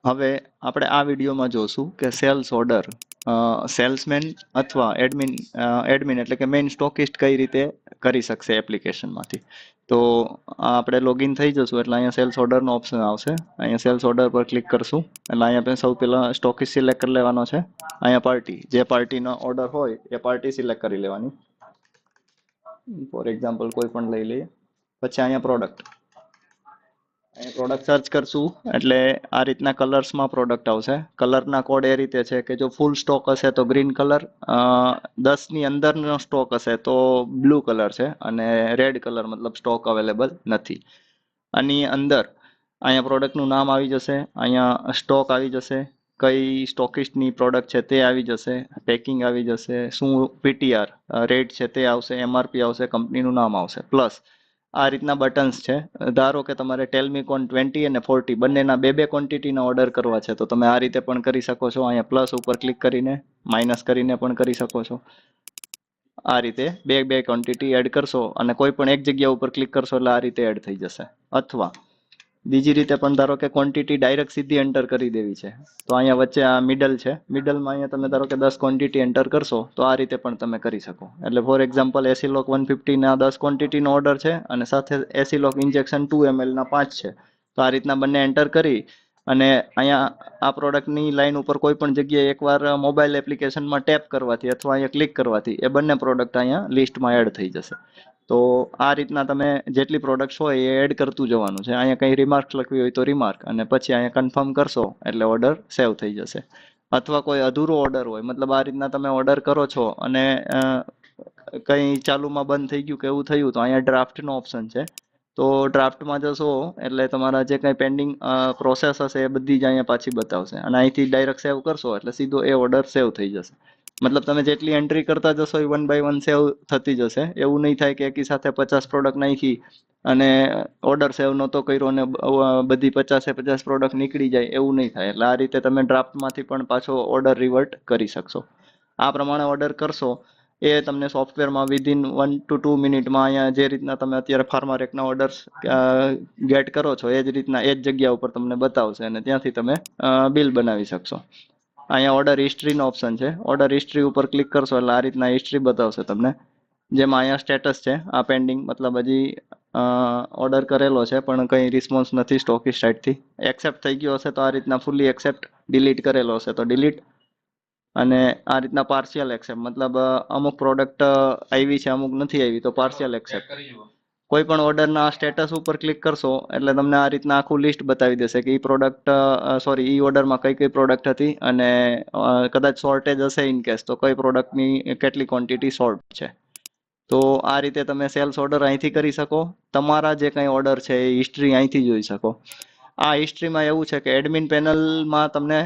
હવે આપણે આ વિડીયોમાં જોશું કે સેલ્સ ઓર્ડર સેલ્સમેન અથવા એડમિન એટલે કે મેઇન સ્ટોકિસ્ટ કઈ રીતે કરી શકશે એપ્લિકેશનમાંથી. તો આપણે લોગિન થઈ જશું એટલે અહીંયા સેલ્સ ઓર્ડરનો ઓપ્શન આવશે. અહીંયા સેલ્સ ઓર્ડર પર ક્લિક કરશું એટલે અહીંયા આપણે સૌ પહેલાં સ્ટોકિસ્ટ સિલેક્ટ કરી લેવાનો છે. અહીંયા પાર્ટી, જે પાર્ટીનો ઓર્ડર હોય એ પાર્ટી સિલેક્ટ કરી લેવાની. ફોર એક્ઝામ્પલ કોઈ પણ લઈ લઈએ. પછી અહીંયા પ્રોડક્ટ, અહીં પ્રોડક્ટ સર્ચ કરશું એટલે આ રીતના કલર્સમાં પ્રોડક્ટ આવશે. કલરના કોડ એ રીતે છે કે જો ફૂલ સ્ટોક હશે તો ગ્રીન કલર, 10ની અંદરનો સ્ટોક હશે તો બ્લુ કલર છે, અને રેડ કલર મતલબ સ્ટોક અવેલેબલ નથી. આની અંદર અહીંયા પ્રોડક્ટનું નામ આવી જશે, અહીંયા સ્ટોક આવી જશે, કઈ સ્ટોકિસ્ટની પ્રોડક્ટ છે તે આવી જશે, પેકિંગ આવી જશે, શું પીટીઆર રેટ છે તે આવશે, એમઆરપી આવશે, કંપનીનું નામ આવશે. પ્લસ આ રીતના બટન્સ છે. ધારો કે તમારે ટેલમી કોન 20 અને 40 બંનેના બે ક્વોન્ટિટીના ઓર્ડર કરવા છે તો તમે આ રીતે પણ કરી શકો છો. અહીંયા પ્લસ ઉપર ક્લિક કરીને માઇનસ કરીને પણ કરી શકો છો. આ રીતે બે ક્વોન્ટિટી એડ કરશો અને કોઈ પણ એક જગ્યા ઉપર ક્લિક કરશો એટલે આ રીતે એડ થઈ જશે. અથવા બીજી રીતે પણ ધારો કે ક્વોન્ટિટી ડાયરેક્ટ સીધી એન્ટર કરી દેવી છે તો અહીંયા વચ્ચે આ મિડલ છે, મિડલમાં અહીંયા તમે ધારો કે 10 ક્વોન્ટિટી એન્ટર કરશો તો આ રીતે પણ તમે કરી શકો. એટલે ફોર એક્ઝામ્પલ એસીલોક 150ના 10 ક્વોન્ટિટીનો ઓર્ડર છે અને સાથે એસીલોક ઇન્જેક્શન 2 ml ના 5 છે. તો આ રીતના બંને એન્ટર કરી અને અહીંયા આ પ્રોડક્ટની લાઈન ઉપર કોઈ પણ જગ્યાએ એકવાર મોબાઈલ એપ્લિકેશનમાં ટેપ કરવાથી અથવા અહીંયા ક્લિક કરવાથી એ બંને પ્રોડક્ટ અહીંયા લિસ્ટમાં એડ થઈ જશે. તો આ રીતના તમે જેટલી પ્રોડક્ટ્સ હોય એ એડ કરતું જવાનું છે. અહીંયા કંઈ રિમાર્ક લખવી હોય તો રિમાર્ક, અને પછી અહીંયા કન્ફર્મ કરશો એટલે ઓર્ડર સેવ થઈ જશે. અથવા કોઈ અધૂરો ઓર્ડર હોય, મતલબ આ રીતના તમે ઓર્ડર કરો છો અને કંઈ ચાલુમાં બંધ થઈ ગયું કે એવું થયું તો અહીંયા ડ્રાફ્ટનો ઓપ્શન છે. તો ડ્રાફ્ટમાં જશો એટલે તમારા જે કંઈ પેન્ડિંગ પ્રોસેસ હશે એ બધી જ અહીંયા પાછી બતાવશે, અને અહીંથી ડાયરેક્ટ સેવ કરશો એટલે સીધો એ ઓર્ડર સેવ થઈ જશે. મતલબ તમે જેટલી એન્ટ્રી કરતા જશો એ 1 by 1 સેવ થતી જશે. એવું નહીં થાય કે એકી સાથે 50 પ્રોડક્ટ નાખી અને ઓર્ડર સેવ નહોતો કર્યો અને બધી 50 પ્રોડક્ટ નીકળી જાય, એવું નહીં થાય. એટલે આ રીતે તમે ડ્રાફ્ટમાંથી પણ પાછો ઓર્ડર રિવર્ટ કરી શકશો. આ પ્રમાણે ઓર્ડર કરશો એ તમને સોફ્ટવેરમાં વિધિન 1 to 2 મિનિટમાં અહીંયા જે રીતના તમે અત્યારે ફાર્મારેકના ઓર્ડર્સ ગેટ કરો છો એ જ રીતના એ જ જગ્યા ઉપર તમને બતાવશે અને ત્યાંથી તમે બિલ બનાવી શકશો. અહીંયા ઓર્ડર હિસ્ટ્રીનો ઓપ્શન છે. ઓર્ડર હિસ્ટ્રી ઉપર ક્લિક કરશો એટલે આ રીતના હિસ્ટ્રી બતાવશે તમને, જેમાં અહીંયા સ્ટેટસ છે આ પેન્ડિંગ, મતલબ હજી ઓર્ડર કરેલો છે પણ કંઈ રિસ્પોન્સ નથી સ્ટોકિસ્ટ સાઇડથી. એક્સેપ્ટ થઈ ગયો હશે તો આ રીતના ફૂલી એક્સેપ્ટ, ડિલીટ કરેલો હશે તો ડિલીટ, અને આ રીતના પાર્શિયલ એક્સેપ્ટ, મતલબ અમુક પ્રોડક્ટ આવી છે અમુક નથી આવી તો પાર્શિયલ એક્સેપ્ટ. કોઈ પણ ઓર્ડરના સ્ટેટસ ઉપર ક્લિક કરશો એટલે તમને આ રીતના આખું લિસ્ટ બતાવી દેશે કે એ પ્રોડક્ટ ઈ ઓર્ડરમાં કઈ પ્રોડક્ટ હતી અને કદાચ શોર્ટેજ હશે ઇન કેસ તો કઈ પ્રોડક્ટની કેટલી ક્વોન્ટિટી શોર્ટ છે. તો આ રીતે તમે સેલ્સ ઓર્ડર અહીંથી કરી શકો. તમારા જે કંઈ ઓર્ડર છે એ હિસ્ટ્રી અહીંથી જોઈ શકો. આ હિસ્ટ્રીમાં એવું છે કે એડમિન પેનલમાં તમને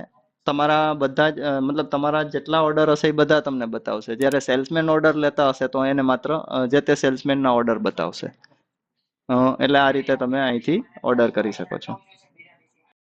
તમારા બધા જ મતલબ તમારા જેટલા ઓર્ડર હશે એ બધા તમને બતાવશે. જ્યારે સેલ્સમેન ઓર્ડર લેતા હશે તો એને માત્ર જે તે સેલ્સમેનના ઓર્ડર બતાવશે. એટલે આ રીતે તમે અહીંથી ઓર્ડર કરી શકો છો.